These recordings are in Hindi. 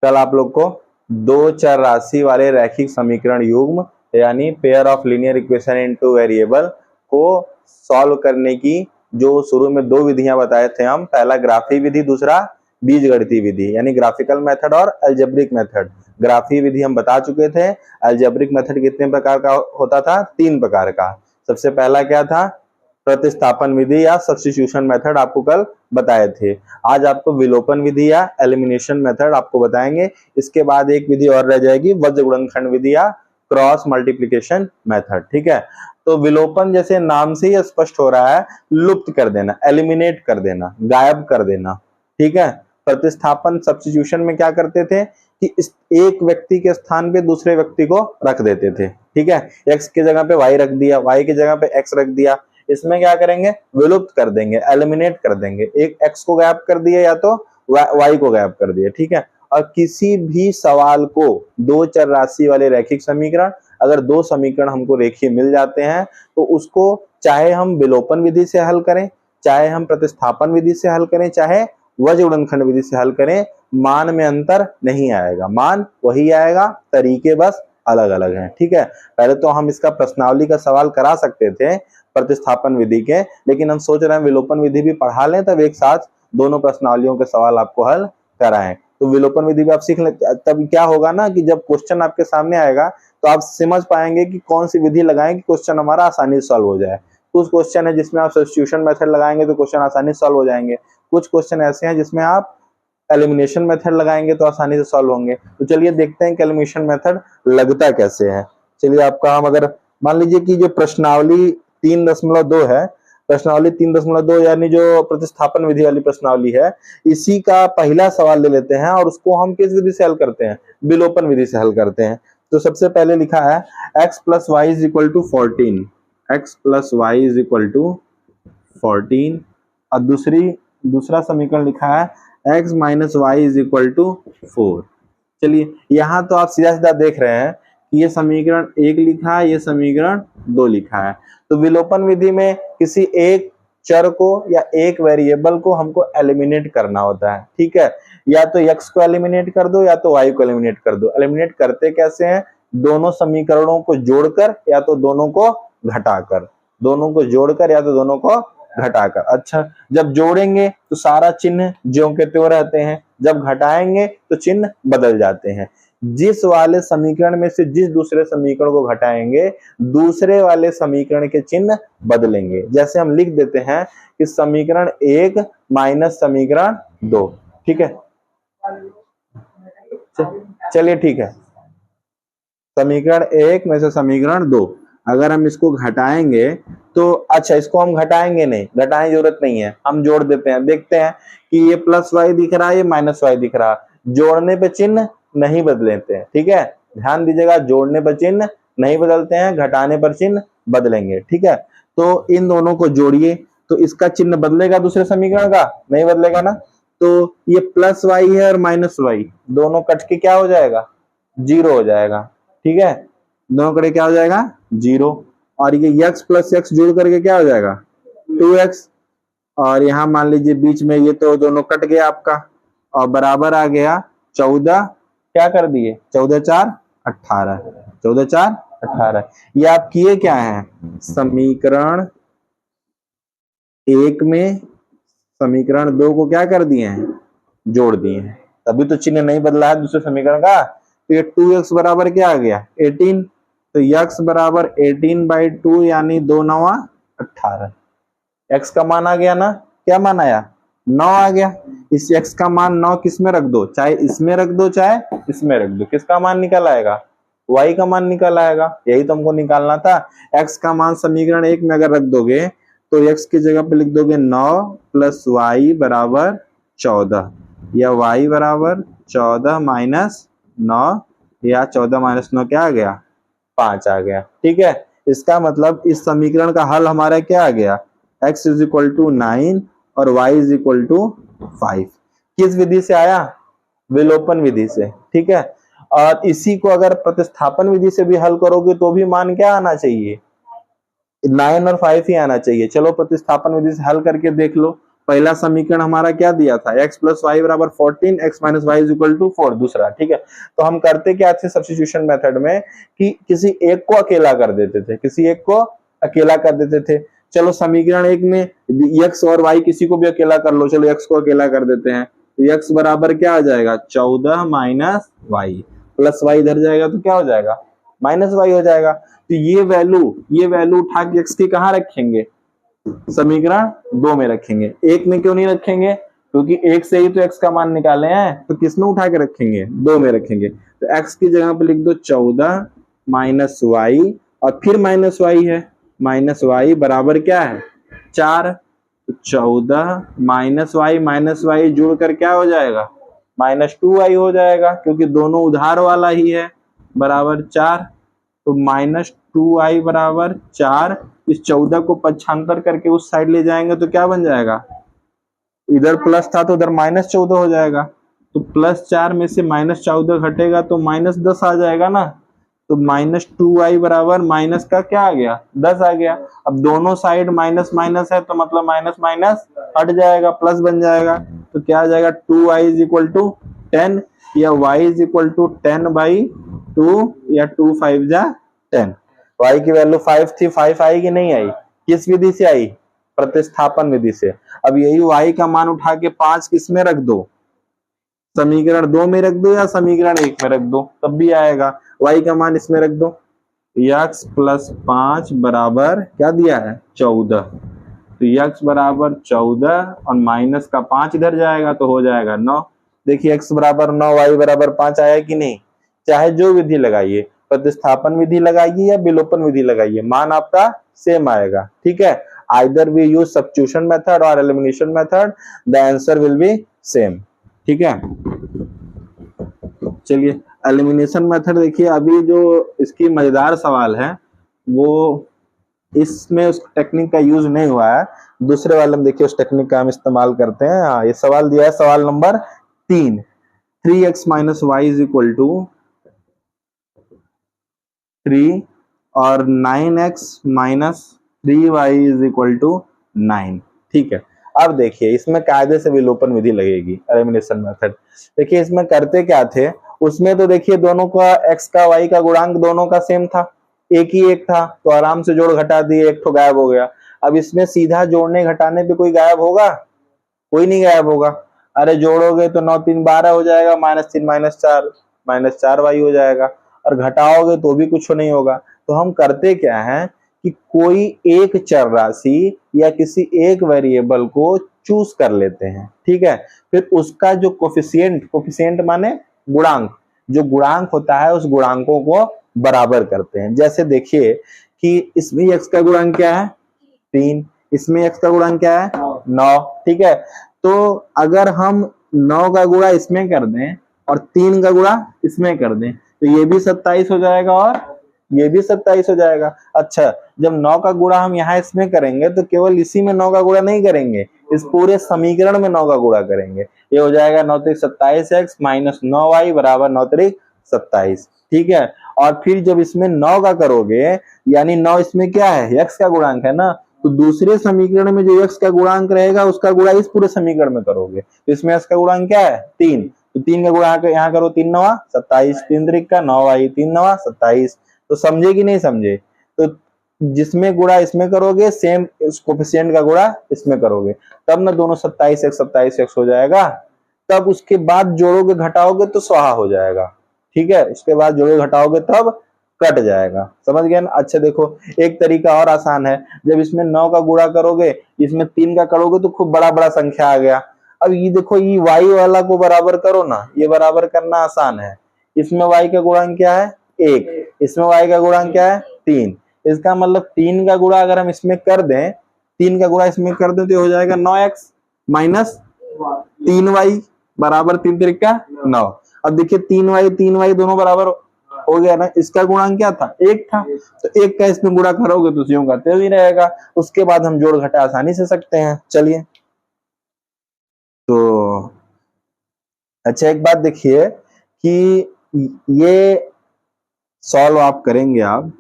कल आप लोग को दो चर राशि वाले रैखिक समीकरण युग्म यानी pair of linear equation into variable को सॉल्व करने की जो शुरू में दो विधियां बताए थे हम, पहला ग्राफी विधि, दूसरा बीजगणितीय विधि यानी ग्राफिकल मेथड और अलजेब्रिक मेथड। ग्राफी विधि हम बता चुके थे। अलजेब्रिक मेथड कितने प्रकार का होता था? 3 प्रकार का। सबसे पहला क्या था? प्रतिस्थापन विधि या सब्स्टिट्यूशन मेथड आपको कल बताए थे। आज आपको विलोपन विधि या एलिमिनेशन मेथड आपको बताएंगे। इसके बाद एक विधि और रह जाएगी, वज्र गुणनखंड विधि या क्रॉस मल्टीप्लिकेशन मेथड। ठीक है, तो विलोपन जैसे नाम से ही स्पष्ट हो रहा है, लुप्त कर देना, एलिमिनेट कर देना, गायब कर देना। ठीक है, प्रतिस्थापन सब्स्टिट्यूशन में क्या करते थे कि इस एक व्यक्ति के स्थान पे दूसरे व्यक्ति को रख देते थे। ठीक है, x की जगह पे y रख दिया, y की जगह पे x रख दिया। इसमें क्या करेंगे? विलुप्त कर देंगे, एलिमिनेट कर देंगे। एक x को गायब कर दिया या तो y को गायब कर दिया। ठीक है, और किसी भी सवाल को दो चर राशि वाले रैखिक समीकरण, अगर दो समीकरण हमको रेखीय मिल जाते हैं तो उसको चाहे हम विलोपन विधि से हल करें, चाहे हम प्रतिस्थापन विधि से हल करें, चाहे वज्र गुणनखंड विधि से हल करें, मान में अंतर नहीं आएगा, मान वही आएगा, तरीके बस अलग अलग हैं। ठीक है, पहले तो हम इसका प्रश्नावली का सवाल करा सकते थे प्रतिस्थापन विधि के, लेकिन हम सोच रहे हैं विलोपन विधि भी पढ़ा लें, तब एक साथ दोनों प्रश्नावलियों के सवाल आपको हल कराएं। तो विलोपन विधि भी आप सीख लें, तब क्या होगा ना कि जब क्वेश्चन आपके सामने आएगा तो आप समझ पाएंगे कि कौन सी विधि लगाएं कि क्वेश्चन हमारा आसानी से सॉल्व हो जाए। कुछ क्वेश्चन है जिसमें आप सब्स्टिट्यूशन मेथड लगाएंगे तो क्वेश्चन आसानी से सॉल्व हो जाएंगे, कुछ क्वेश्चन ऐसे हैं जिसमें आप एलिमिनेशन मेथड लगाएंगे तो आसानी से सॉल्व होंगे। तो चलिए देखते हैं कि एलिमिनेशन मेथड लगता कैसे है। चलिए आपका हम अगर मान लीजिए कि जो प्रश्नावली 3.2 है, प्रश्नावली 3.2 यानी जो प्रतिस्थापन विधि वाली प्रश्नावली है, इसी का पहला सवाल ले लेते हैं और उसको हम किस विधि से हल करते हैं? विलोपन विधि से हल करते हैं। तो सबसे पहले लिखा है x + y = 14, x + y = 14, और दूसरा समीकरण लिखा है x - y = 4। चलिए यहाँ तो आप सीधा सीधा देख रहे हैं कि ये समीकरण 1 लिखा है, ये समीकरण 2 लिखा है। तो विलोपन विधि में किसी एक चर को या एक वेरिएबल को हमको एलिमिनेट करना होता है। ठीक है, या तो x को एलिमिनेट कर दो या तो y को एलिमिनेट कर दो। एलिमिनेट करते कैसे हैं? दोनों समीकरणों को जोड़कर या तो दोनों को घटाकर, दोनों को जोड़कर या तो दोनों को घटाकर। अच्छा, जब जोड़ेंगे तो सारा चिन्ह ज्यों के त्यों रहते हैं, जब घटाएंगे तो चिन्ह बदल जाते हैं। जिस वाले समीकरण में से जिस दूसरे समीकरण को घटाएंगे, दूसरे वाले समीकरण के चिन्ह बदलेंगे। जैसे हम लिख देते हैं कि समीकरण 1 - समीकरण 2। ठीक है, चलिए ठीक है, समीकरण 1 में से समीकरण 2 अगर हम इसको घटाएंगे तो, अच्छा इसको हम घटाएंगे नहीं, घटाने की जरूरत नहीं है, हम जोड़ देते हैं। देखते हैं कि ये +y दिख रहा है, ये -y दिख रहा है, जोड़ने पे चिन्ह नहीं बदलते हैं। ठीक है, ध्यान दीजिएगा, जोड़ने पर चिन्ह नहीं बदलते हैं, घटाने पर चिन्ह बदलेंगे। ठीक है, तो इन दोनों को जोड़िए तो इसका चिन्ह बदलेगा, दूसरे समीकरण का नहीं बदलेगा ना। तो ये +y है और -y दोनों कट के क्या हो जाएगा? 0 हो जाएगा। ठीक है, दोनों कटे क्या हो जाएगा? 0। और ये x + x जोड़ करके क्या हो जाएगा? 2x। और यहाँ मान लीजिए बीच में ये तो दोनों कट गया आपका, और बराबर आ गया 14। क्या कर दिए? 14 × 4 = 18, 14 × 4 = 18। ये आप किए क्या है? समीकरण 1 में समीकरण 2 को क्या कर दिए हैं? जोड़ दिए हैं, तभी तो चिन्ह नहीं बदला है दूसरे समीकरण का। तो ये 2x बराबर क्या आ गया? 18। तो x बराबर 18/2 यानी 2 × 9 = 18। x का मान आ गया ना, क्या मान आया? 9 आ गया। इस x का मान 9 किस में रख दो, चाहे इसमें रख दो चाहे इसमें रख दो, किसका मान निकल आएगा? y का मान निकल आएगा। यही तो हमको निकालना था। x का मान समीकरण 1 में अगर रख दोगे तो x की जगह पे लिख दोगे 9 + y = 14, या y = 14 - 9, या 14 - 9 क्या आ गया? 5 आ गया। ठीक है, इसका मतलब इस समीकरण का हल हमारा क्या आ गया? x = 9 और y = 5। किस विधि से आया? विलोपन विधि से। ठीक है, और इसी को अगर प्रतिस्थापन विधि से भी हल करोगे तो भी मान क्या आना चाहिए? 9 और 5 ही आना चाहिए। चलो प्रतिस्थापन विधि से हल करके देख लो। पहला समीकरण हमारा क्या दिया था, x प्लस वाई बराबर 14, x minus Y is equal to 4 दूसरा, ठीक है। तो हम करते क्या थे सब्स्टिट्यूशन मेथड में कि किसी एक को अकेला कर देते थे, किसी एक को अकेला कर देते थे। चलो समीकरण एक में x और y किसी को भी अकेला कर लो, चलो x को अकेला कर देते हैं, तो x बराबर क्या आ जाएगा 14 माइनस वाई, प्लस वाई इधर जाएगा तो क्या हो जाएगा माइनस वाई हो जाएगा। तो ये वैल्यू उठा के x की कहाँ रखेंगे, समीकरण 2 में रखेंगे। एक में क्यों नहीं रखेंगे, क्योंकि एक से ही तो x का मान निकाले हैं, तो किस में उठा के रखेंगे 2 में रखेंगे। तो x की जगह पे लिख दो 14 माइनस वाई और फिर माइनस वाई है, माइनस वाई बराबर क्या है 4। तो 14 माइनस वाई जोड़कर क्या हो जाएगा -2y हो जाएगा, क्योंकि दोनों उधार वाला ही है, बराबर 4। तो -2y बराबर 4। इस 14 को पक्षांतर करके उस साइड ले जाएंगे तो क्या बन जाएगा, इधर प्लस था तो उधर -14 हो जाएगा। तो +4 में से -14 घटेगा तो -10 आ जाएगा ना। तो -2y बराबर माइनस का क्या आ गया 10 आ गया। अब दोनों साइड माइनस माइनस है तो मतलब माइनस माइनस हट जाएगा, प्लस बन जाएगा। तो क्या आ जाएगा 2y इज इक्वल टू 10 या y इज इक्वल टू 10/2 या 2 5 जा 10। y की वैल्यू 5 थी, 5 आई कि नहीं आई, किस विधि से आई, प्रतिस्थापन विधि से। अब यही y का मान उठा के 5 किस में रख दो, समीकरण 2 में रख दो या समीकरण 1 में रख दो, तब भी आएगा। y का मान इसमें रख दो, x प्लस 5 बराबर क्या दिया है 14। तो x बराबर 14 और माइनस का 5 इधर जाएगा तो हो जाएगा 9। देखिए x बराबर 9 y बराबर 5 आया कि नहीं। चाहे जो विधि लगाइए, प्रतिस्थापन विधि लगाइए या विलोपन विधि लगाइए, मान आपका सेम आएगा, ठीक है। Either we use substitution method और elimination method, the answer will be same, ठीक है। चलिए एलिमिनेशन मेथड देखिए, अभी जो इसकी मजेदार सवाल है वो इसमें उस टेक्निक का यूज नहीं हुआ है, दूसरे वाले में देखिए उस टेक्निक का हम इस्तेमाल करते हैं। हाँ, ये सवाल दिया है सवाल number 3, 3x minus Y is equal to 3 और 9x minus 3y is equal to 9, ठीक है। अब देखिए इसमें कायदे से विलोपन विधि लगेगी, एलिमिनेशन मेथड। देखिए इसमें करते क्या थे, उसमें तो देखिए दोनों का x का y का गुणांक दोनों का सेम था, एक ही एक था, तो आराम से जोड़ घटा दिए, एक तो गायब हो गया। अब इसमें सीधा जोड़ने घटाने पे कोई गायब होगा, कोई नहीं गायब होगा। अरे जोड़ोगे तो 9 3 12 हो जाएगा, -3 -4 -4y हो जाएगा, और घटाओगे तो भी कुछ नहीं होगा। तो हम करते क्या है कि कोई एक चर राशि या किसी एक वेरिएबल को चूज कर लेते हैं, ठीक है। फिर उसका जो कोफिशिएंट माने गुणांक, जो गुणांक होता है उस गुणांकों को बराबर करते हैं। जैसे देखिए कि इसमें x का गुणांक क्या है 3, इसमें x का गुणांक क्या है 9, ठीक है। तो अगर हम 9 का गुणा इसमें कर दें और 3 का गुणा इसमें कर दें तो ये भी 27 हो जाएगा और ये भी 27 हो जाएगा। अच्छा, जब 9 का गुणा हम यहाँ इसमें करेंगे तो केवल इसी में 9 का गुणा नहीं करेंगे, इस पूरे समीकरण में 9 का गुणा करेंगे। ये हो जाएगा 9 त्रिक 27x माइनस 9y बराबर 9 त्रिक 27, ठीक है। और फिर जब इसमें 9 का करोगे, यानी 9 इसमें क्या है x का गुणांक है ना, तो दूसरे समीकरण में जो x का गुणांक रहेगा उसका गुणा इस पूरे समीकरण में करोगे, तो इसमें x का गुणांक क्या है 3, तो 3 का गुणा यहाँ करो 3 9 27, 3 त्रिक का 9y 3 9 27। तो समझे कि नहीं समझे। तो जिसमें गुणा इसमें करोगे सेम कोफिशिएंट का गुणा इसमें करोगे, तब ना दोनों 27x हो जाएगा। तब उसके बाद जोड़ोगे घटाओगे तो स्वाहा हो जाएगा, ठीक है। उसके बाद जोड़ोगे घटाओगे तब कट जाएगा, समझ गए ना। अच्छा देखो एक तरीका और आसान है, जब इसमें 9 का गुणा करोगे इसमें 3 का करोगे तो खूब बड़ा बड़ा संख्या आ गया। अब ये देखो ये y वाला को बराबर करो ना, ये बराबर करना आसान है। इसमें y का गुणांक क्या है 1, इसमें y का गुणांक क्या है 3, इसका मतलब 3 का गुणा अगर हम इसमें कर दें, 3 का गुणा इसमें कर दें तो हो जाएगा 9x माइनस 3y बराबर 3 त्रिक का 9। अब देखिए 3y दोनों बराबर हो गया ना, इसका गुणांक क्या था 1 था, तो 1 का इसमें गुणा करोगे तो यूं का त्यों ही रहेगा। उसके बाद हम जोड़ घटा आसानी से सकते हैं। चलिए तो अच्छा एक बात देखिए कि ये सॉल्व आप करेंगे आप,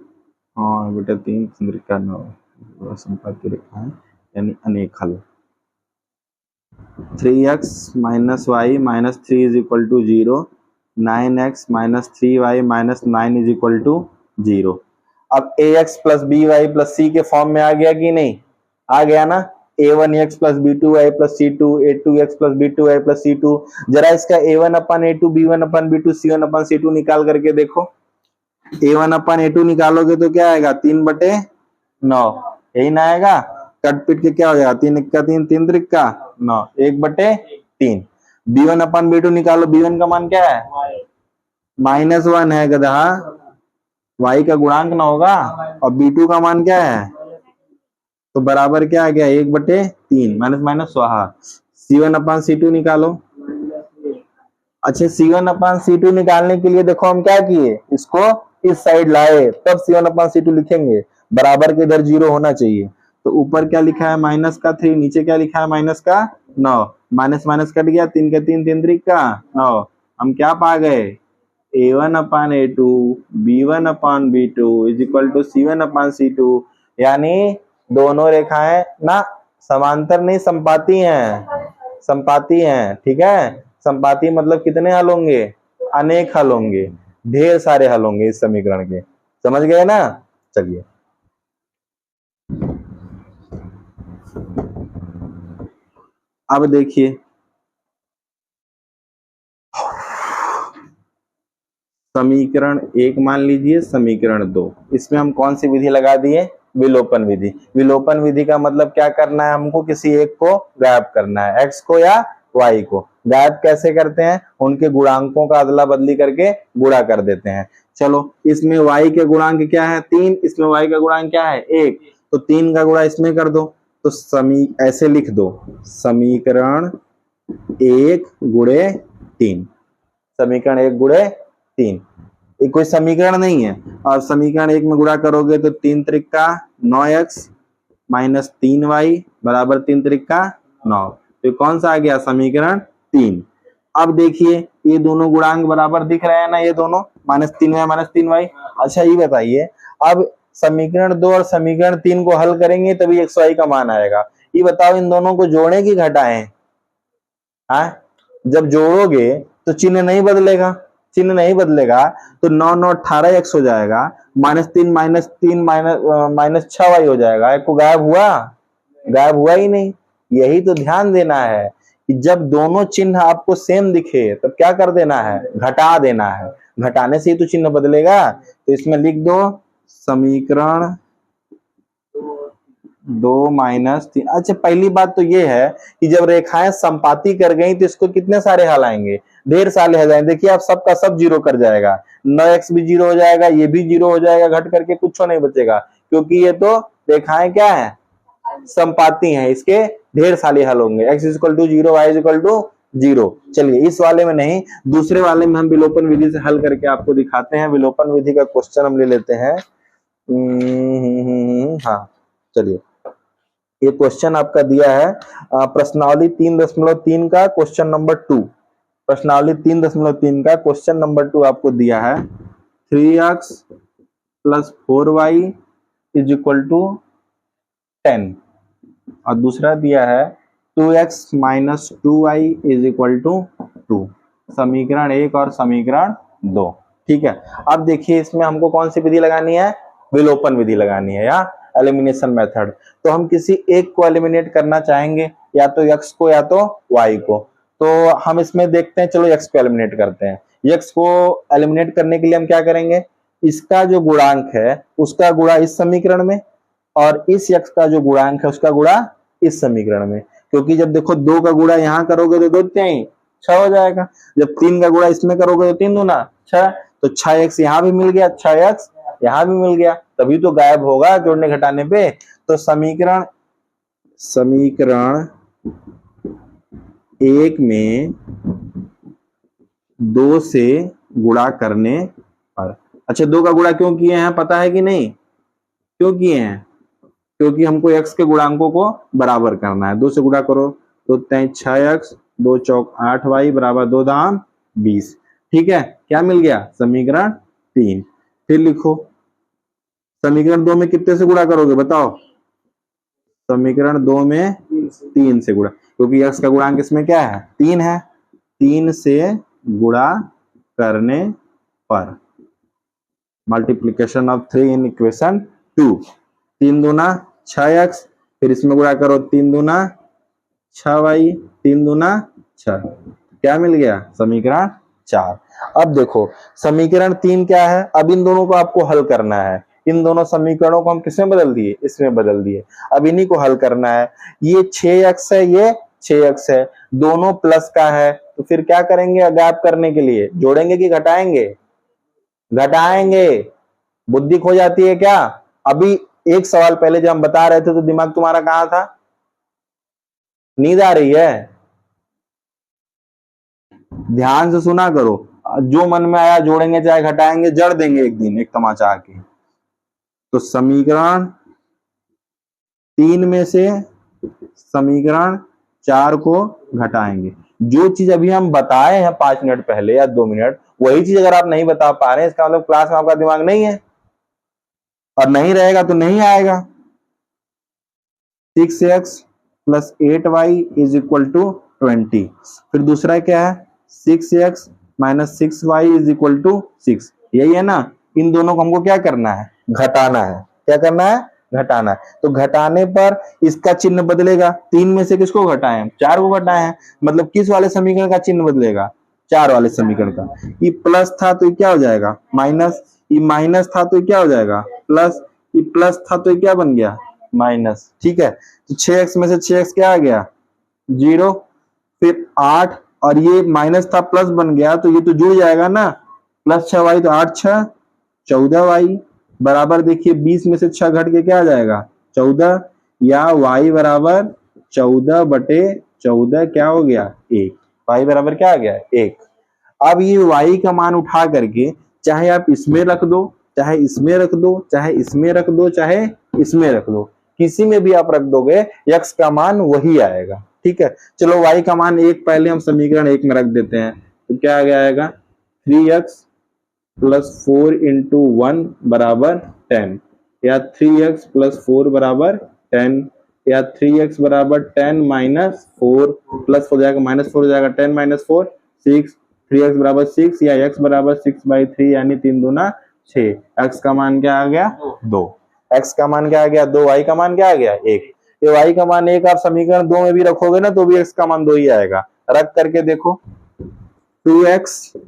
हाँ बेटा 3 त्रिक का 9 संपाद्य रेखा है यानी अनेक हल। 3x minus y minus 3 is equal to 0, 9x minus 3y minus 9 is equal to 0। अब ax plus b y plus c के फॉर्म में आ गया कि नहीं? आ गया ना। a1x plus b2y plus c2, a2x plus b2y plus c2। जरा इसका a1 अपन a2, b1 अपन b2, c1 अपन c2 निकाल करके देखो। a1 अपन a2 निकालोगे तो क्या आएगा? 3/9, यही ना आएगा। कट पिट के क्या हो जाएगा? 3 1 3, 3 3 का 9, 1/3। b1 अपन b2 निकालो, b1 का मान क्या है? -1 है गधा, y का गुणांक ना होगा। और b2 का मान क्या है? तो बराबर क्या आ गया? 1/3, माइनस माइनस स्वाहा। c1 अपन c2 निकालो। अच्छा, c1 अपन c2 निकालने के लिए देखो हम क्या किए, इसको इस साइड लाए, तब c1 अपन c2 लिखेंगे। बराबर के इधर 0 होना चाहिए। तो ऊपर क्या लिखा है? माइनस का 3, नीचे क्या लिखा है? माइनस का 9। माइनस माइनस कट गया, 3 के 3, 3 3 का 9। हम क्या पा गए? a1 upon a2, b1 upon b2 is equal to c1 upon c2। यानी दोनों रेखाएं ना समांतर नहीं, संपाती हैं। संपाती हैं, ठीक है। संपाती मतलब कितने हल होंगे? अनेक हल होंगे, ढेर सारे हल होंगे इस समीकरण के। समझ गए ना? चलिए, अब देखिए समीकरण 1 मान लीजिए, समीकरण 2, इसमें हम कौन सी विधि लगा दिए? विलोपन विधि। विलोपन विधि का मतलब क्या करना है? हमको किसी एक को गायब करना है, एक्स को या वाई को। गायब कैसे करते हैं? उनके गुणांकों का अदला बदली करके गुणा कर देते हैं। चलो, इसमें y के गुणांक क्या है? 3, इसमें y का गुणांक क्या है? 1। तो 3 का गुणा इसमें कर दो। तो ऐसे लिख दो, समीकरण 1 गुणे 3। समीकरण 1 गुणे 3, ये कोई समीकरण नहीं है। और समीकरण 1 में गुणा करोगे तो 3 त्रिक का 9x माइनस 3y बराबर 3 त्रिक का 9। तो कौन सा आ गया? समीकरण 3। अब देखिए ये दोनों गुणांक बराबर दिख रहे हैं ना, ये दोनों -3y माइनस 3y। अच्छा, ये बताइए, अब समीकरण 2 और समीकरण 3 को हल करेंगे तभी xy का मान आएगा। ये बताओ, इन दोनों को जोड़े कि घटाएं? हाँ, जब जोड़ोगे तो चिन्ह नहीं बदलेगा। चिन्ह नहीं बदलेगा तो 9 9 18x हो जाएगा, -3 -3 माइनस 6y हो जाएगा। एक को गायब हुआ? गायब हुआ ही नहीं। यही तो ध्यान देना है कि जब दोनों चिन्ह आपको सेम दिखे तब क्या कर देना है? घटा देना है। घटाने से ही तो चिन्ह बदलेगा। तो इसमें लिख दो समीकरण 2 माइनस 3। अच्छा, पहली बात तो ये है कि जब रेखाएं संपाती कर गई तो इसको कितने सारे हल आएंगे? ढेर सारे हल आएंगे। देखिए, आप सबका सब 0 कर जाएगा, 9x भी 0 हो जाएगा, ये भी 0 हो जाएगा, घट करके कुछ नहीं बचेगा, क्योंकि ये तो रेखाएं क्या है? संपाती हैं। इसके ढेर सारे हल होंगे, x equal to 0, y equal to 0। चलिए, इस वाले में नहीं, दूसरे वाले में हम विलोपन विधि से हल करके आपको दिखाते हैं। विलोपन विधि का क्वेश्चन हम ले लेते हैं। हाँ, चलिए, ये क्वेश्चन आपका दिया है प्रश्नावली 3.3 का क्वेश्चन नंबर 2। प्रश्नावली 3.3 का क्वेश्चन नंबर 2 आपको दिया है। 3x plus 4y is equal to 10, और दूसरा दिया है 2x minus 2y is equal to 2। समीकरण 1 और समीकरण 2, ठीक है। अब देखिए, इसमें हमको कौन सी विधि लगानी है? विलोपन विधि लगानी है, या एलिमिनेशन मेथड। तो हम किसी एक को एलिमिनेट करना चाहेंगे, या तो x को या तो y को। तो हम इसमें देखते हैं, चलो x को एलिमिनेट करते हैं। x को एलिमिनेट करने के लिए हम क्या करेंगे? इसका जो गुणांक है उसका गुणा इस समीकरण में, और इस x का जो गुणांक है उसका गुणा इस समीकरण में। क्योंकि जब देखो 2 का गुणा यहां करोगे तो 2 3 6 हो जाएगा, जब 3 का गुणा इसमें करोगे तो 3 दूना 6, तो 6x यहां भी मिल गया, 6x यहां भी मिल गया, तभी तो गायब होगा जोड़ने घटाने पे। तो समीकरण 1 में 2 से गुणा करने पर, अच्छा 2 का गुणा क्यों किए हैं पता है कि नहीं? क्यों किए हैं? क्योंकि हमको x के गुणांकों को बराबर करना है। 2 से गुणा करो तो 6x, 2 चौक 8y बराबर 2 दाम 20। ठीक है, क्या मिल गया? समीकरण 3। फिर लिखो, समीकरण 2 में कितने से गुणा करोगे बताओ? समीकरण 2 में 3 से गुणा। क्योंकि x का गुणांक इसमें क्या है, 3 है। 3 से गुणा करने पर, मल्टीप्लीकेशन ऑफ 3 इन इक्वेशन 2, 3 दूना 6x, फिर इसमें गुणा करो 3 दूना 6y, 3 दूना 6, क्या मिल गया, समीकरण 4। अब देखो समीकरण 3 क्या है, अब इन दोनों को आपको हल करना है। इन दोनों समीकरणों को हम किसमें बदल दिए, इसमें बदल दिए। अब इन्हीं को हल करना है। ये 6x है, ये 6x है, दोनों प्लस का है, तो फिर क्या करेंगे गैप करने के लिए, जोड़ेंगे कि घटाएंगे, घटाएंगे। बुद्धि खो जाती है क्या? अभी एक सवाल पहले जब हम बता रहे थे तो दिमाग तुम्हारा कहां था, नींद आ रही है? ध्यान से सुना करो, जो मन में आया जोड़ेंगे चाहे घटाएंगे, जड़ देंगे एक दिन एक तमाचा आके। तो समीकरण 3 में से समीकरण 4 को घटाएंगे। जो चीज अभी हम बताए हैं 5 मिनट पहले या 2 मिनट, वही चीज अगर आप नहीं बता पा रहे हैं, इसका मतलब क्लास में आपका दिमाग नहीं है, और नहीं रहेगा तो नहीं आएगा। 6x plus 8y is equal to 20। फिर दूसरा क्या है, 6x minus 6y is equal to 6। यही है ना। इन दोनों को हमको क्या करना है, घटाना है। क्या करना है, घटाना है। तो घटाने पर इसका चिन्ह बदलेगा। 3 में से किसको घटाएं, 4 को घटाए हैं, मतलब किस वाले समीकरण का चिन्ह बदलेगा, 4 वाले समीकरण का। ये प्लस था तो ये क्या हो जाएगा, माइनस। ये माइनस था तो ये क्या हो जाएगा, प्लस। ये प्लस था तो ये क्या बन गया, माइनस। ठीक है, तो 6x में से 6x क्या आ गया, 0। फिर 8, और ये माइनस था प्लस बन गया, तो ये तो जुड़ जाएगा ना, प्लस 6y, तो 8 6 14y बराबर, देखिए 20 में से 6 घट के क्या आ जाएगा, 14, या y बराबर 14/14 क्या हो गया, 1। y बराबर क्या आ गया, 1। अब ये y का मान उठा करके चाहे आप इसमें रख दो, चाहे इसमें रख दो, चाहे इसमें रख दो, चाहे इसमें रख दो, किसी में भी आप रख दोगे x का मान वही आएगा। ठीक है, चलो y का मान 1 पहले हम समीकरण 1 में रख देते हैं, तो क्या आएगा, 3x प्लस 4 इंटू 1 बराबर 10, या 3x प्लस 4 बराबर 10, या 3x बराबर 10 माइनस 4, प्लस हो जाएगा माइनस 4 हो जाएगा, 10 माइनस 4 6, 3x बराबर 6, या x बराबर 6/3 यानी 3 दूना 6। x का मान क्या आ गया, 2। x का मान क्या आ गया, 2। y का मान क्या आ गया, 1। ये y का मान 1 आप समीकरण 2 में भी रखोगे ना, तो भी x का मान 2 ही आएगा। रख करके देखो, 2x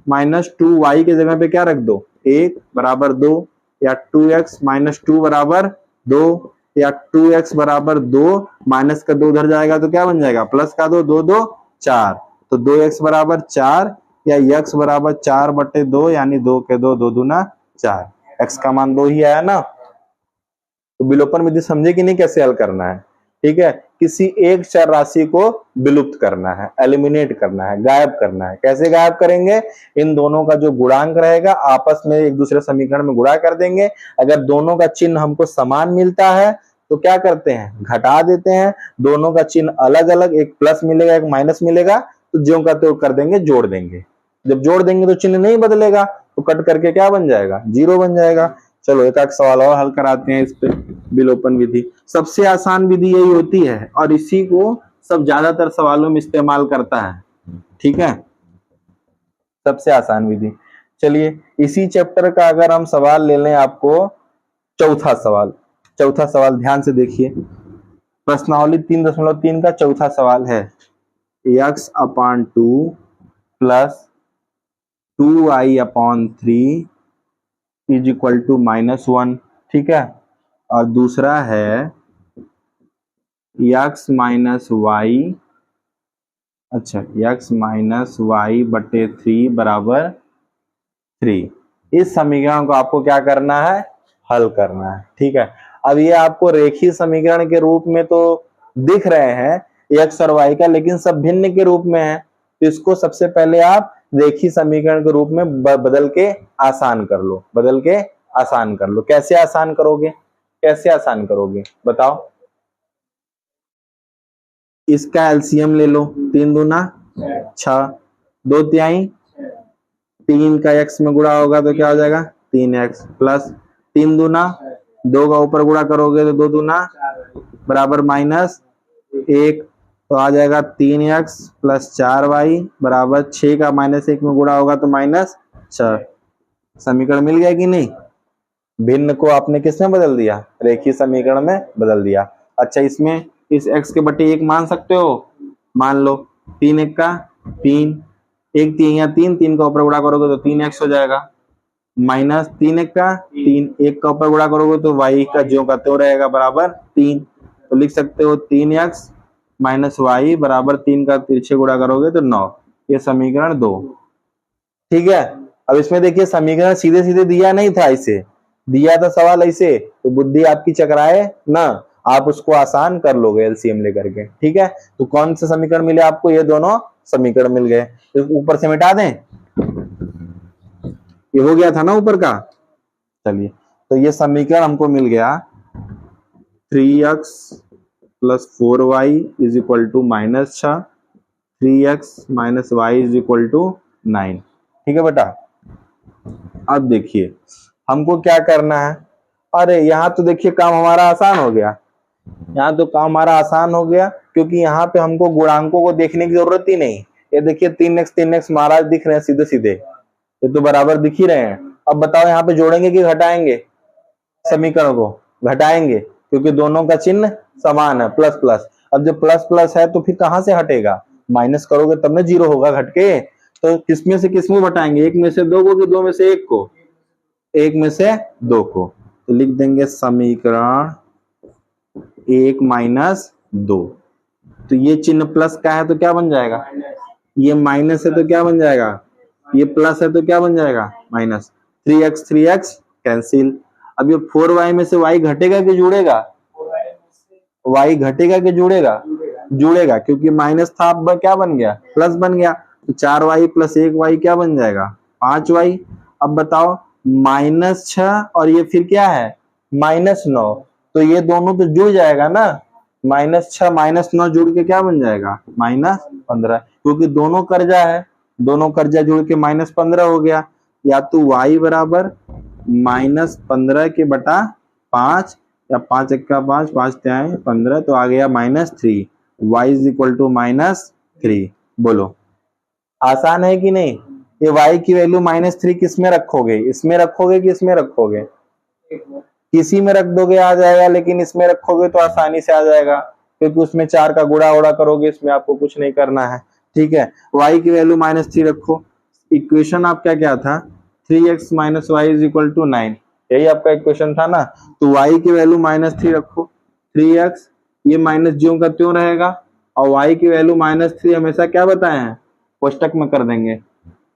माइनस 2y के जगह पे क्या रख दो, 1 बराबर 2, या 2x माइनस 2 बराबर 2, या 2x बराबर 2, माइनस का 2 उधर जाएगा तो क्या बन जाएगा, प्लस का 2, 2 2 4, तो 2x बराबर 4, या x बराबर 4/2 यानी 2 के 2, 2 दूना 4। x का मान 2 ही आया ना। तो विलोपन विधि समझे कि नहीं कैसे हल करना है। ठीक है, किसी एक चर राशि को विलुप्त करना है, एलिमिनेट करना है, गायब करना है। कैसे गायब करेंगे, इन दोनों का जो गुणांक रहेगा आपस में एक दूसरे समीकरण में गुणा कर देंगे। अगर दोनों का चिन्ह हमको समान मिलता है तो क्या करते हैं, घटा देते हैं। दोनों का चिन्ह अलग अलग, एक प्लस मिलेगा एक माइनस मिलेगा, तो ज्यों का त्यों कर देंगे, जोड़ देंगे। जब जोड़ देंगे तो चिन्ह नहीं बदलेगा, तो कट करके क्या बन जाएगा, 0 बन जाएगा। चलो एक एक सवाल और हल कराते हैं इस पे, विलोपन विधि। सबसे आसान विधि यही होती है और इसी को सब ज्यादातर सवालों में इस्तेमाल करता है। ठीक है, सबसे आसान विधि। चलिए इसी चैप्टर का अगर हम सवाल ले लें, आपको चौथा सवाल ध्यान से देखिए। प्रश्नावली 3.3 का चौथा सवाल है, x/2 plus 2y/3 is equal to -1। ठीक है, और दूसरा है x माइनस वाई, अच्छा x माइनस y/3 बराबर 3। इस समीकरण को आपको क्या करना है, हल करना है। ठीक है, अब ये आपको रेखीय समीकरण के रूप में तो दिख रहे हैं x और y का, लेकिन सब भिन्न के रूप में है। तो इसको सबसे पहले आप रेखीय समीकरण के रूप में बदल के आसान कर लो, बदल के आसान कर लो। कैसे आसान करोगे, कैसे आसान करोगे बताओ। इसका एलसीएम ले लो, 3 दूना 6, 2 तिहाई 3 का x में गुणा होगा तो क्या हो जाएगा, 3x प्लस 3 दूना 2 का ऊपर गुणा करोगे तो 2 दूना बराबर -1, तो आ जाएगा 3x प्लस 4y बराबर 6 का -1 में गुणा होगा तो -6। समीकरण मिल गया कि नहीं? भिन्न को आपने किस में बदल दिया? रेखीय समीकरण में बदल दिया। अच्छा, इसमें इस x के बटे 1 मान सकते हो, मान लो 3 1 का 3, 1 3 या 3, 3 का ऊपर गुणा करोगे तो 3x हो जाएगा, माइनस 3 1 का 3, 1 का ऊपर गुणा करोगे तो y का ज्यों का त्यों रहेगा बराबर 3। तो लिख सकते हो 3x माइनस वाई बराबर 3 का तिरछे गुणा करोगे तो 9। ये समीकरण 2। ठीक है, अब इसमें देखिए समीकरण सीधे सीधे दिया नहीं था, इसे दिया था सवाल ऐसे, तो बुद्धि आपकी चकराए ना, आप उसको आसान कर लोगे एलसीएम लेकर के। ठीक है, तो कौन से समीकरण मिले आपको? ये दोनों समीकरण मिल गए। तो ऊपर से मिटा दें, ये हो गया था ना ऊपर का। चलिए, तो ये समीकरण हमको मिल गया 3x plus 4y is equal to -6, 3x minus Y is equal to 9। ठीक है बेटा, अब देखिए हमको क्या करना है। अरे यहाँ तो देखिए काम हमारा आसान हो गया, यहाँ तो काम हमारा आसान हो गया, क्योंकि यहाँ पे हमको गुणांकों को देखने की जरूरत ही नहीं। ये देखिए 3x महाराज दिख रहे हैं सीधे सीधे, ये तो बराबर दिख ही रहे हैं। अब बताओ यहाँ पे जोड़ेंगे कि घटाएंगे? समीकरण को घटाएंगे, क्योंकि दोनों का चिन्ह समान है, प्लस प्लस। अब जब प्लस प्लस है तो फिर कहां से हटेगा? माइनस करोगे तब ना जीरो होगा घट के। तो किसमें से किसमें घटाएंगे? एक में से दो को कि दो में से एक को? एक में से दो को। तो लिख देंगे समीकरण 1 माइनस 2। तो ये चिन्ह प्लस का है तो क्या बन जाएगा? ये माइनस है तो क्या बन जाएगा? ये प्लस है तो क्या बन जाएगा? माइनस। 3x cancel. अब ये 4y में से y घटेगा कि जुड़ेगा? y घटेगा कि जुड़ेगा? जुड़ेगा, क्योंकि माइनस था, अब क्या बन गया? प्लस बन गया। तो 4y प्लस 1y क्या बन जाएगा? 5y। अब बताओ -6 और ये फिर क्या है? -9, तो ये दोनों तो जुड़ जाएगा ना। -6 -9 जुड़ के क्या बन जाएगा? -15, क्योंकि दोनों कर्जा है, दोनों कर्जा जुड़ के -15 हो गया। या तो y बराबर -15 के बटा 5, या 5 1 का 5, 5 3 15, तो आ गया -3। y is equal to -3। बोलो आसान है कि नहीं? ये y की वैल्यू -3 किस में रखोगे? इसमें रखोगे कि इसमें रखोगे? किसी में रख दोगे आ जाएगा, लेकिन इसमें रखोगे तो आसानी से आ जाएगा, क्योंकि उसमें 4 का गुणा उड़ा करोगे, इसमें आपको कुछ नहीं करना है। ठीक है, y की वैल्यू -3 रखो। इक्वेशन आपका क्या था? 3x minus Y is equal to 9, यही आपका इक्वेशन था ना। तो y की वैल्यू -3 रखो, 3x ये माइनस ज्यों का त्यों रहेगा, और y की वैल्यू -3 हमेशा क्या बताए हैं? कोष्टक में कर देंगे,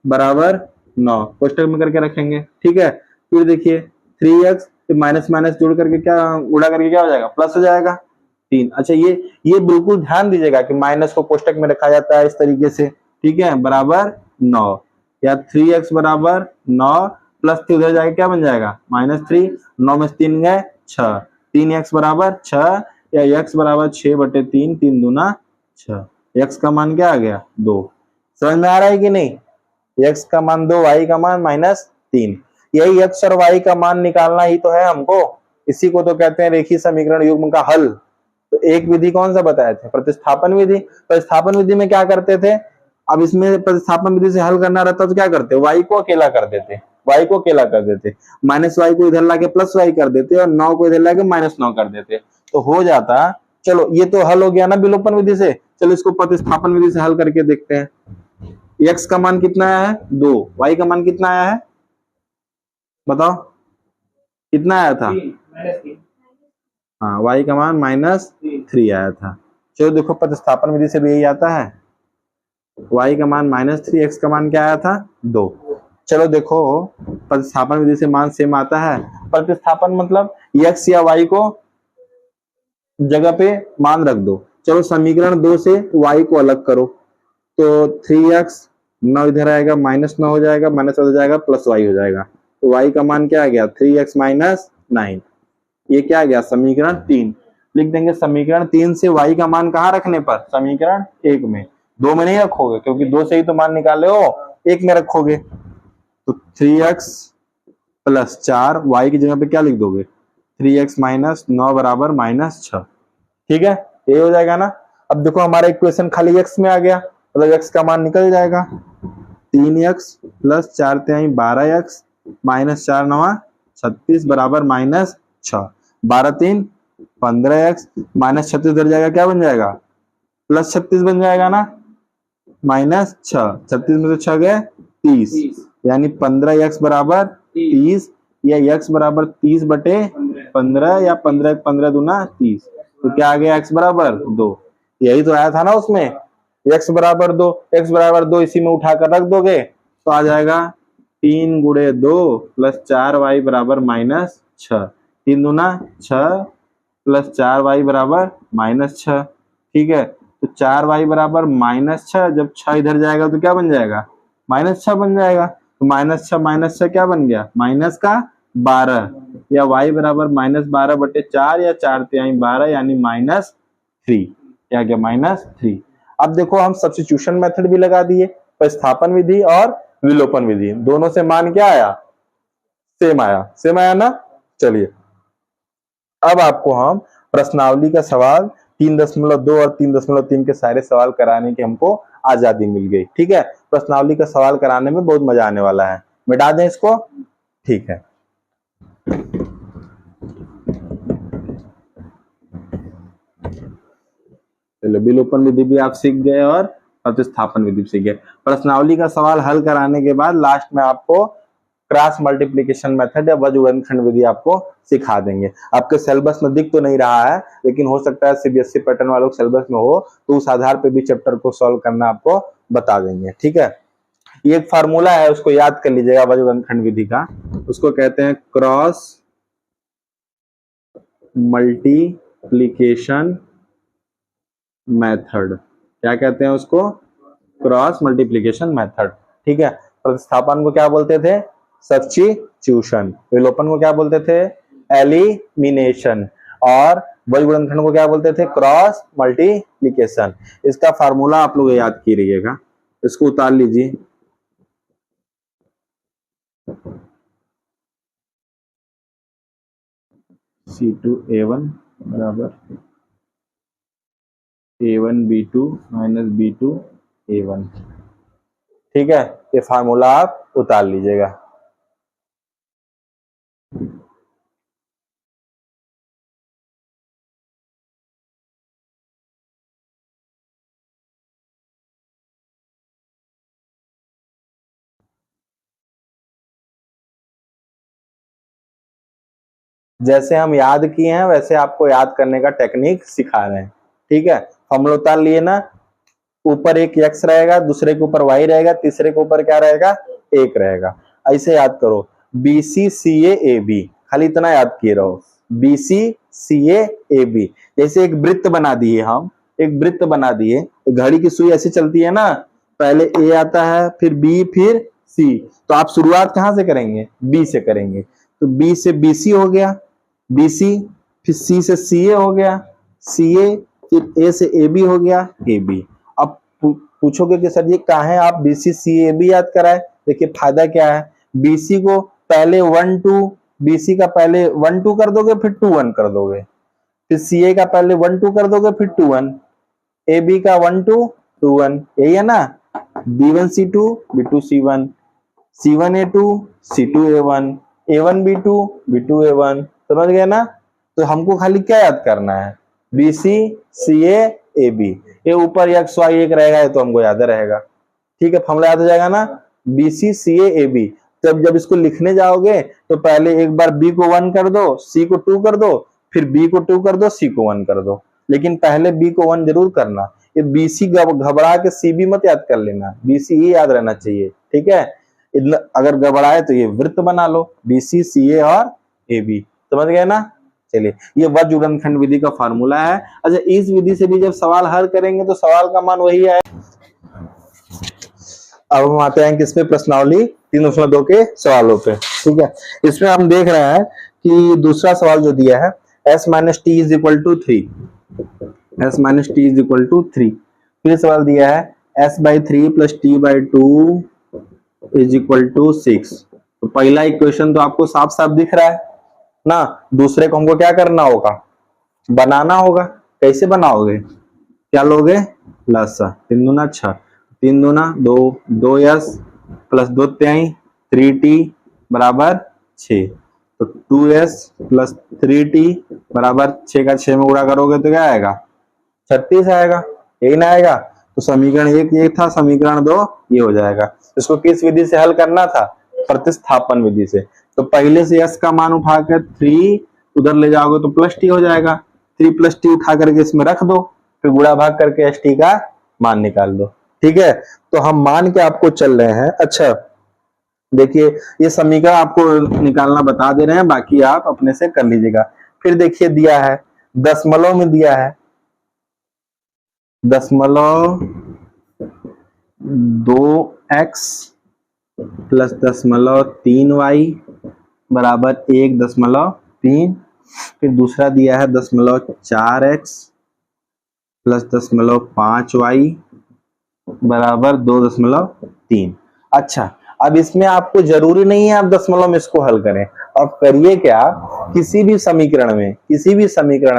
बराबर 9 कोष्टक में करके रखेंगे। ठीक है, फिर देखिए 3x माइनस माइनस जोड़ करके क्या उड़ा करके क्या हो जाएगा? प्लस हो जाएगा 3। अच्छा, ये बिल्कुल ध्यान दीजिएगा कि माइनस को कोष्टक में रखा जाता है इस तरीके से। ठीक है, बराबर 9, या 3x बराबर 9 प्लस 3 उधर जाएगा क्या बन जाएगा? -3, 9 में 3 गए 6, 3x बराबर 6, या x बराबर 6/3, 3 दूना 6। x का मान क्या आ गया? 2। समझ में आ रहा है कि नहीं? x का मान 2, y का मान -3। यही x और y का मान निकालना ही तो है हमको, इसी को तो कहते हैं रेखीय समीकरण युग्म का हल। तो एक विधि कौन सा बताए थे? प्रतिस्थापन विधि। प्रतिस्थापन विधि में क्या करते थे? अब इसमें प्रतिस्थापन विधि से हल करना रहता तो क्या करते? y को अकेला कर देते, y को अकेला कर देते, -y को इधर लाके +y कर देते, और 9 को इधर लाके -9 कर देते, तो हो जाता। चलो ये तो हल हो गया ना विलोपन विधि से। चलो इसको प्रतिस्थापन विधि से हल करके देखते हैं। x का मान कितना आया है? 2। y का मान कितना आया है? बताओ कितना आया था? हाँ, y का मान -3 आया था। चलो देखो प्रतिस्थापन विधि से भी यही आता है, y का मान -3, x का मान क्या आया था? 2। चलो देखो प्रतिस्थापन विधि से मान सेम आता है। प्रतिस्थापन मतलब x या y को जगह पे मान रख दो। चलो समीकरण 2 से y को अलग करो, तो 3x 9 इधर आएगा, -9 हो जाएगा, माइनस हो जाएगा, +y हो जाएगा। तो y का मान क्या आ गया? 3x - 9। ये क्या आ गया? समीकरण 3। लिख देंगे समीकरण 3 से y का मान कहाँ रखने पर? समीकरण 1 में। 2 में नहीं रखोगे, क्योंकि 2 से ही तो मान निकाले हो, 1 में रखोगे। तो 3x + 4, y की जगह पे क्या लिख दोगे? 3x - 9 बराबर -6। ठीक है, ये हो जाएगा ना। अब देखो हमारा इक्वेशन खाली x में आ गया, मतलब x का मान निकल जाएगा 3x प्लस 4 12x माइनस 4 9 36 बराबर माइनस 6, 12 3 15x माइनस 36 इधर जाएगा, क्या बन जाएगा प्लस 36 बन जाएगा ना, माइनस 6, 36 में से 6 गए 30, यानी 15x बराबर 30 या x बराबर 30 बटे 15 या 15 15 दूना 30, तो क्या आ गया x बराबर 2। यही तो आया था ना उसमें, x बराबर 2, x बराबर 2 इसी में उठाकर रख दोगे तो आ जाएगा 3 गुणे 2 प्लस 4y बराबर माइनस 6, 3 दूना 6 प्लस 4y बराबर माइनस 6। ठीक है, तो 4y बराबर माइनस 6, जब 6 इधर जाएगा तो क्या बन जाएगा माइनस 6 बन जाएगा, तो माइनस 6 क्या बन गया माइनस का 12, या y बराबर माइनस 12 बटे 4 या 4 तिहाई 12 यानी माइनस 3, क्या गया माइनस 3। अब देखो हम सब्स्टिट्यूशन मेथड भी लगा दिए, प्रतिस्थापन विधि और विलोपन विधि, दोनों से मान क्या आया सेम आया ना। चलिए अब आपको हम प्रश्नावली का सवाल 3.2 और 3.3 के सारे सवाल कराने की हमको आजादी मिल गई। ठीक है, प्रश्नावली का सवाल कराने में बहुत मजा आने वाला है, मिटा दें इसको। ठीक है, चलो विलोपन विधि भी आप सीख गए और प्रतिस्थापन विधि सीख गए। प्रश्नावली का सवाल हल कराने के बाद लास्ट में आपको क्रॉस मल्टीप्लिकेशन मेथड या वज्र गुणनखंड विधि आपको सिखा देंगे। आपके सिलेबस में दिख तो नहीं रहा है, लेकिन हो सकता है सीबीएसई पैटर्न वालों के सिलेबस में हो, तो उस आधार पे भी चैप्टर को सॉल्व करना आपको बता देंगे। ठीक है, ये एक फार्मूला है, उसको याद कर लीजिएगा वज्र गुणनखंड विधि का, उसको कहते हैं क्रॉस मल्टीप्लिकेशन मेथड। क्या कहते हैं उसको, क्रॉस मल्टीप्लिकेशन मेथड। ठीक है, प्रतिस्थापन को क्या बोलते थे सब्स्टिट्यूशन, विलोपन को क्या बोलते थे एलिमिनेशन, और वज्र गुणनखंड को क्या बोलते थे क्रॉस मल्टीप्लिकेशन। इसका फार्मूला आप लोग याद की रहिएगा, इसको उतार लीजिए। C2A1 बराबर A1 B2 minus B2 A1। ठीक है, ये फार्मूला आप उतार लीजिएगा। जैसे हम याद किए हैं वैसे आपको याद करने का टेक्निक सिखा रहे हैं। ठीक है, फॉर्मूला उतार लिए ना, ऊपर एक x रहेगा, दूसरे के ऊपर y रहेगा, तीसरे के ऊपर क्या रहेगा 1 रहेगा। ऐसे याद करो BCCAAB, खाली इतना याद किए रहो BCCAAB। जैसे एक वृत्त बना दिए हम, एक वृत्त बना दिए, घड़ी की सुई ऐसे चलती है ना, पहले A आता है फिर B फिर C, तो आप शुरुआत कहां से करेंगे B से करेंगे, तो B से BC हो गया, BC फिर C से CA हो गया, CA फिर A से AB हो गया, AB। अब पूछोगे कि सर जी कहाँ है आप BCCAB याद कराए, देखिए फायदा क्या है, BC को पहले 1 2, BC का पहले 1 2 कर दोगे फिर 2 1 कर दोगे, फिर CA का पहले 1 2 कर दोगे फिर 2 1, AB का 1 2 2 1, यही है ना, B1 C2 B2 C1, C1 A2 C2 A1, A1 B2 B2 A1, समझ गए ना। तो हमको खाली क्या याद करना है BC CA AB, ये ऊपर x y 1 रहेगा, ये तो हमको याद रहेगा। ठीक है, फॉर्मूला याद हो जाएगा ना BC CA AB। तब जब इसको लिखने जाओगे तो पहले एक बार B को 1 कर दो, C को 2 कर दो, फिर B को 2 कर दो, C को 1 कर दो, लेकिन पहले B को 1 जरूर करना। ये BC घबरा के CB मत याद कर लेना, BC ही याद रहना चाहिए। ठीक है, अगर घबराए तो ये वृत्त बना लो BC CA और AB, समझ गए ना। चलिए, ये वज्र गुणनखंड विधि का फार्मूला है। अच्छा, इस विधि से भी जब सवाल हल करेंगे तो सवाल का मान वही है। अब हम आते हैं किसपे, प्रश्नावली 3.2 के सवालों पे। ठीक है, इसमें हम देख रहे हैं कि दूसरा सवाल जो दिया है s minus T is equal to 3, s minus T is equal to 3। फिर सवाल दिया है s by 3 plus T by 2 is equal to 6। तो पहला इक्वेशन तो आपको साफ साफ दिख रहा है ना, दूसरे को हमको क्या करना होगा बनाना होगा। कैसे बनाओगे, क्या लोगे प्लस 3 दूना 6, 3 दूना 2, 2s प्लस 2 त्याई 3t बराबर 6, तो 2s प्लस 3t बराबर 6 का 6 में गुणा करोगे तो क्या आएगा 36 आएगा, यही ना आएगा। तो समीकरण 1 ये था, समीकरण 2 ये हो जाएगा। इसको किस विधि से हल करना था, प्रतिस्थापन विधि से। तो पहले से s का मान उठाकर 3 उधर ले जाओगे तो प्लस टी हो जाएगा, 3 प्लस टी उठा करके इसमें रख दो, फिर गुणा भाग करके एस टी का मान निकाल दो। ठीक है, तो हम मान के आपको चल रहे हैं। अच्छा देखिए ये समीकरण आपको निकालना बता दे रहे हैं, बाकी आप अपने से कर लीजिएगा। फिर देखिए दिया है दशमलव में, दिया है 0.2x प्लस 0.3y बराबर 1.3। फिर दूसरा दिया है 0.4x प्लस 0.5y बराबर 2.3। अच्छा अब इसमें आपको जरूरी नहीं है आप दशमलव में इसको हल करें। अब करिए क्या, किसी भी समीकरण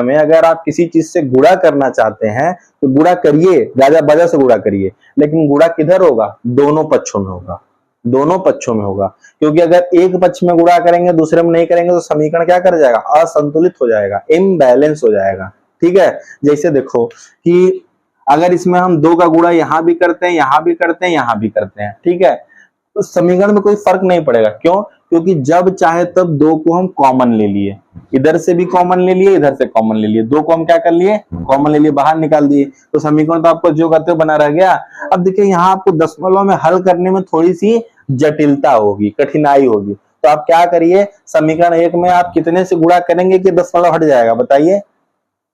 में अगर आप किसी चीज से गुणा करना चाहते हैं तो गुणा करिए, ज्यादा वजह से गुणा करिए, लेकिन गुणा किधर होगा, दोनों पक्षों में होगा, दोनों पक्षों में होगा। क्योंकि अगर एक पक्ष में गुणा करेंगे दूसरे में नहीं करेंगे तो समीकरण क्या कर जाएगा, असंतुलित हो जाएगा, इम्बैलेंस हो जाएगा। ठीक है, जैसे देखो कि अगर इसमें हम 2 का गुणा यहां भी करते हैं, यहां भी करते हैं, यहां भी करते हैं, ठीक है, तो समीकरण में कोई फर्क नहीं पड़ेगा। क्यों, क्योंकि जब चाहे तब 2 को हम कॉमन ले लिए, इधर से भी कॉमन ले लिए, इधर से कॉमन ले लिए, 2 को हम क्या कर लिए, कॉमन ले लिए, बाहर निकाल दिए, तो समीकरण तो आपको जो करते हो बना रह गया। अब देखिए यहाँ आपको दशमलव में हल करने में थोड़ी सी जटिलता होगी, कठिनाई होगी, तो आप क्या करिए, समीकरण 1 में आप कितने से गुणा करेंगे कि दशमलव हट जाएगा, बताइए।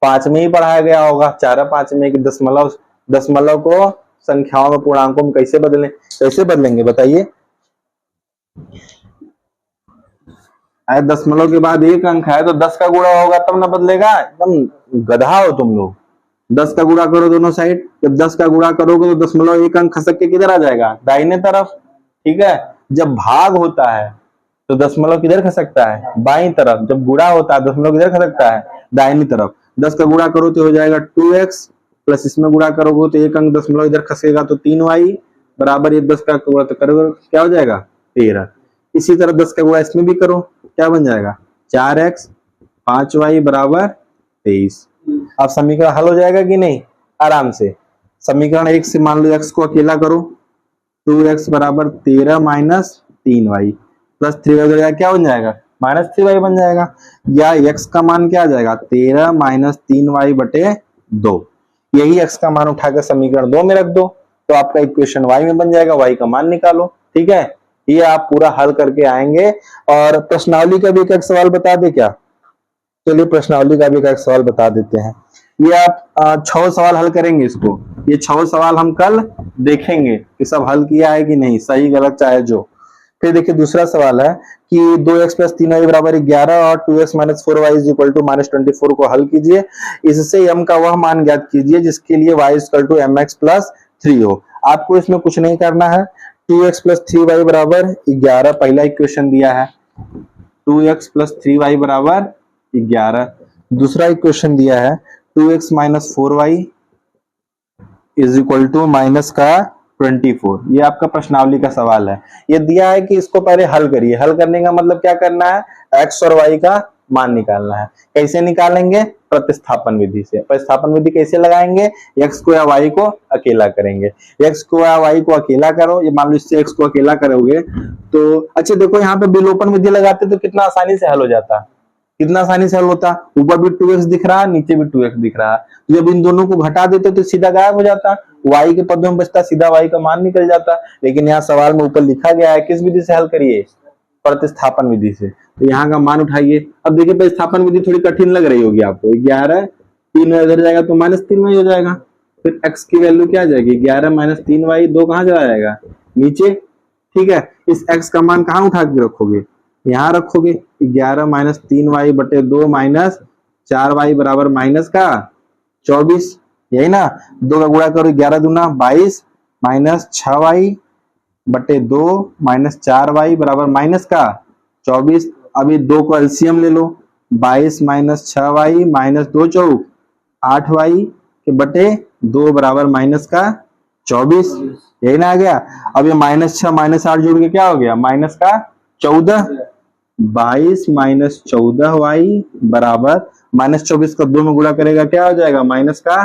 5 में ही पढ़ाया गया होगा, 4-5 में कि दशमलव को संख्याओं में पूर्णांकों में कैसे बदलें, कैसे बदलेंगे बताइए। दशमलव के बाद 1 अंक है तो 10 का गुणा होगा तब ना बदलेगा, एकदम गधा हो तुम लोग। 10 का गुणा करो दोनों साइड, जब 10 का गुणा करोगे तो 1 अंक खसक के किधर आ जाएगा, दाहिने तरफ। ठीक है, जब भाग होता है तो दशमलव किधर खसकता है, बाईं तरफ। जब गुणा होता है दशमलव किधर खसकता है, दाहिनी तरफ। 10 का गुणा करो तो हो जाएगा 2x प्लस इसमें गुणा करोगे तो 1 अंक दशमलव इधर खसेगा तो 3y बराबर ये 10 का गुणा तो करोगे क्या हो जाएगा 13। इसी तरह 10 का गुणा इसमें भी करो, क्या बन जाएगा 4x 5y बराबर 23। अब समीकरण हल हो जाएगा कि नहीं, आराम से। समीकरण 1 से मान लो x को अकेला करो, 2x बराबर 13 माइनस 3y प्लस 3y क्या बन जाएगा, माइनस 3y बन जाएगा। या x का मान क्या आ जाएगा 13 माइनस 3y बटे 2। यही x का मान उठाकर समीकरण 2 में रख दो तो आपका इक्वेशन y में बन जाएगा, y का मान निकालो। ठीक है, ये आप पूरा हल करके आएंगे। और प्रश्नावली का भी एक सवाल बता दे क्या, चलिए प्रश्नावली का भी एक सवाल बता देते हैं। ये आप 6 सवाल हल करेंगे इसको, ये 6 सवाल हम कल देखेंगे कि सब हल किया है कि नहीं, सही गलत चाहे जो। फिर देखिए दूसरा सवाल है कि 2x प्लस 3y बराबर 11 और 2x minus 4y is equal to minus 24 को हल कीजिए। इससे m का वह मान ज्ञात कीजिए जिसके लिए y is equal to mx plus 3 हो। आपको इसमें कुछ नहीं करना है, 2x प्लस 3y बराबर 11 पहला इक्वेशन दिया है, 2x प्लस 3y बराबर 11। दूसरा इक्वेशन दिया है 2x minus 4y is equal to minus का 24। ये आपका प्रश्नावली का सवाल है। ये दिया है कि इसको पहले हल करिए। हल करने का मतलब क्या करना है, x और y का मान निकालना है। कैसे निकालेंगे, प्रतिस्थापन विधि से। प्रतिस्थापन विधि कैसे लगाएंगे, x को या y को अकेला करेंगे। x को या y को अकेला करो, ये मान लो इससे x को अकेला करोगे तो अच्छा देखो यहाँ पे विलोपन विधि लगाते तो कितना आसानी से हल हो जाता, कितना आसानी से हल होता। ऊपर भी 2x दिख रहा है, नीचे भी 2x दिख रहा है, तो जब इन दोनों को घटा देते तो सीधा गायब हो जाता, y के पद में बचता, सीधा y का मान निकल जाता। लेकिन यहाँ सवाल में ऊपर लिखा गया है किस विधि से हल करिए, प्रतिस्थापन विधि से। तो यहाँ का मान उठाइए। अब देखिए प्रतिस्थापन विधि थोड़ी कठिन लग रही होगी आपको, 11 3 इधर जाएगा तो माइनस 3y हो जाएगा। फिर x की वैल्यू क्या आ जाएगी, 11 माइनस 3y, 2 कहाँ चला जाएगा, नीचे। ठीक है, इस x का मान कहाँ उठा के रखोगे, यहाँ रखोगे। 11 माइनस 3y बटे 2 माइनस 4y बराबर माइनस का 24, यही ना। 2 का गुणा करो, 11 दूना 22 माइनस 6y बटे 2 माइनस 4y बराबर माइनस का 24। अभी 2 को एलसीएम ले लो, 22 माइनस 6y माइनस 2 चौक 8y के बटे 2 बराबर माइनस का 24, यही ना आ गया। अब ये -6 -8 जोड़ के क्या हो गया, माइनस का 14। 22 माइनस 14y बराबर -24 का 2 में गुणा करेगा क्या हो जाएगा, माइनस का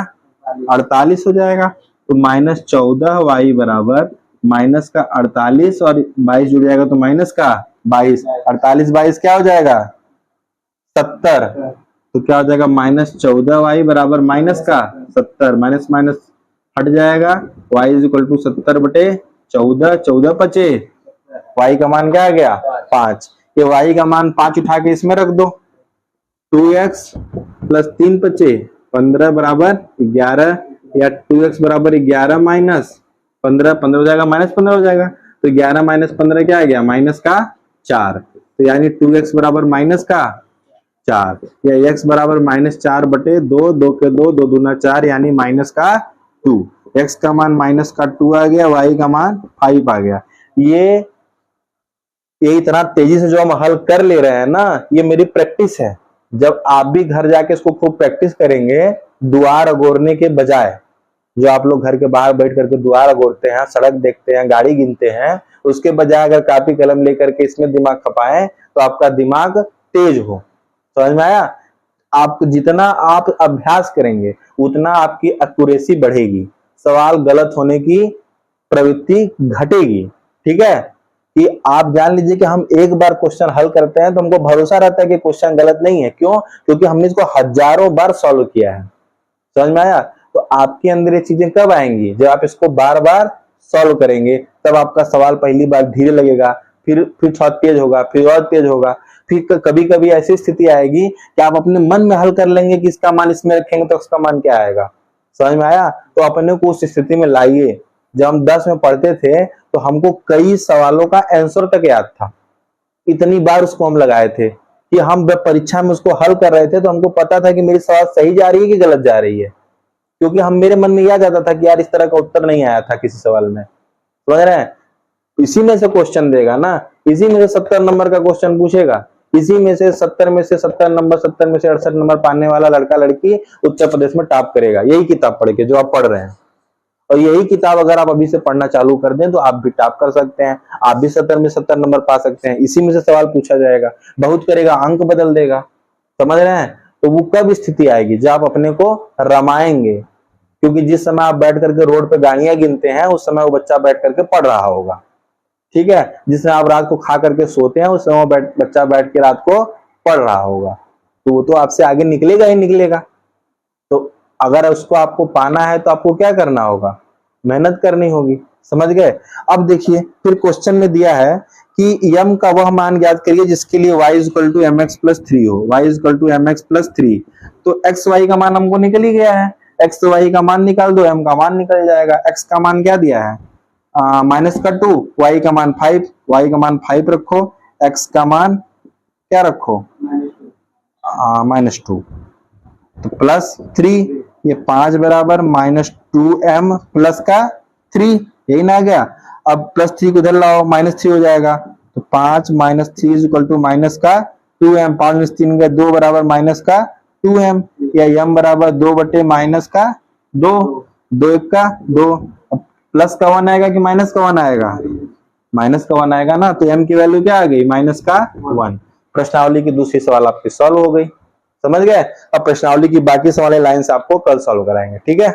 48 हो जाएगा। तो -14y बराबर माइनस का 48 और 22 जुड़ जाएगा तो माइनस का 22, 48 22 क्या हो जाएगा 70। तो क्या हो जाएगा -14y बराबर माइनस का 70, माइनस माइनस हट जाएगा, y इज इक्वल टू 70 बटे 14, 14 पचे, y का मान क्या आ गया 5। ये y का मान 5 उठा के इसमें रख दो, 2x प्लस 3 पचे 15 बराबर 11, या 2x बराबर 11 माइनस 15, 15 हो जाएगा माइनस 15 हो जाएगा, तो 11 माइनस 15 क्या आ गया, माइनस का 4। तो यानी 2x बराबर माइनस का 4, या x बराबर -4 बटे 2, 2 के 2, 2 दूना 4 यानी माइनस का 2। x का मान माइनस का 2 आ गया, y का मान 5 आ गया। ये इतना तेजी से जो हम हल कर ले रहे हैं ना, ये मेरी प्रैक्टिस है। जब आप भी घर जाके इसको खूब प्रैक्टिस करेंगे, दुआर अगोरने के बजाय, जो आप लोग घर के बाहर बैठ करके दुआर अगोरते हैं, सड़क देखते हैं, गाड़ी गिनते हैं, उसके बजाय अगर कॉपी कलम लेकर के इसमें दिमाग खपाएं तो आपका दिमाग तेज हो। समझ में आया? आप जितना आप अभ्यास करेंगे उतना आपकी एक्यूरेसी बढ़ेगी, सवाल गलत होने की प्रवृत्ति घटेगी। ठीक है, कि आप जान लीजिए कि हम एक बार क्वेश्चन हल करते हैं तो हमको भरोसा रहता है कि क्वेश्चन गलत नहीं है। क्यों? क्योंकि हमने इसको हजारों बार सॉल्व किया है। समझ में आया? तो आपके अंदर ये चीजें कब आएंगी, जब आप इसको बार बार सॉल्व करेंगे, तब आपका सवाल पहली बार धीरे लगेगा, फिर थोड़ा तेज होगा, फिर और तेज होगा, फिर कभी कभी ऐसी स्थिति आएगी कि आप अपने मन में हल कर लेंगे कि इसका मान इसमें रखेंगे तो उसका मान क्या आएगा। समझ में आया? तो अपने को उस स्थिति में लाइए। जब हम 10 में पढ़ते थे तो हमको कई सवालों का आंसर तक याद था, इतनी बार उसको हम लगाए थे कि हम परीक्षा में उसको हल कर रहे थे तो हमको पता था कि मेरी सवाल सही जा रही है कि गलत जा रही है, क्योंकि हम मेरे मन में याद आता था कि यार इस तरह का उत्तर नहीं आया था किसी सवाल में। समझ रहे हैं? इसी में से क्वेश्चन देगा ना, इसी में से 70 नंबर का क्वेश्चन पूछेगा, इसी में से 70 में से 70 नंबर, 70 में से 68 नंबर पाने वाला लड़का लड़की उत्तर प्रदेश में टॉप करेगा, यही किताब पढ़ के जो आप पढ़ रहे हैं। और यही किताब अगर आप अभी से पढ़ना चालू कर दें तो आप भी टॉप कर सकते हैं, आप भी 70 में 70 नंबर पा सकते हैं। इसी में से सवाल पूछा जाएगा, बहुत करेगा अंक बदल देगा। समझ रहे हैं? तो वो कब स्थिति आएगी जब आप अपने को रमाएंगे, क्योंकि जिस समय आप बैठ करके रोड पे गाड़ियां गिनते हैं उस समय वो बच्चा बैठ करके पढ़ रहा होगा। ठीक है, जिस समय आप रात को खा करके सोते हैं उस समय वो बच्चा बैठ के रात को पढ़ रहा होगा, तो वो तो आपसे आगे निकलेगा ही निकलेगा। तो अगर उसको आपको पाना है तो आपको क्या करना होगा, मेहनत करनी होगी। समझ गए? अब देखिए फिर क्वेश्चन में दिया है कि m का वह मान ज्ञात करिए जिसके लिए y equal to mx plus 3 हो, y equal to mx plus 3। तो x y का मान हमको निकल ही गया है, x y का मान निकाल दो, m का मान निकल जाएगा। x का मान क्या दिया है, माइनस का 2, y का मान 5, y का मान 5 रखो, x का मान क्या रखो -2, तो प्लस 3, ये 5 बराबर -2m प्लस का 3, यही ना आ गया। अब प्लस 3 को इधर लाओ, -3 हो जाएगा, तो 5 minus 3 is equal to minus का 2m, 5 में 3 गया 2 बराबर माइनस का 2m, या m बराबर 2 बटे माइनस का 2, 2 1 का 2। अब प्लस का 1 आएगा कि माइनस का 1 आएगा, माइनस का 1 आएगा ना, तो m की वैल्यू क्या आ गई, माइनस का 1। प्रश्नावली की दूसरी सवाल आपकी सॉल्व हो गई। समझ गए? अब प्रश्नावली की बाकी सवाल लाइन से आपको कल सॉल्व कराएंगे। ठीक है।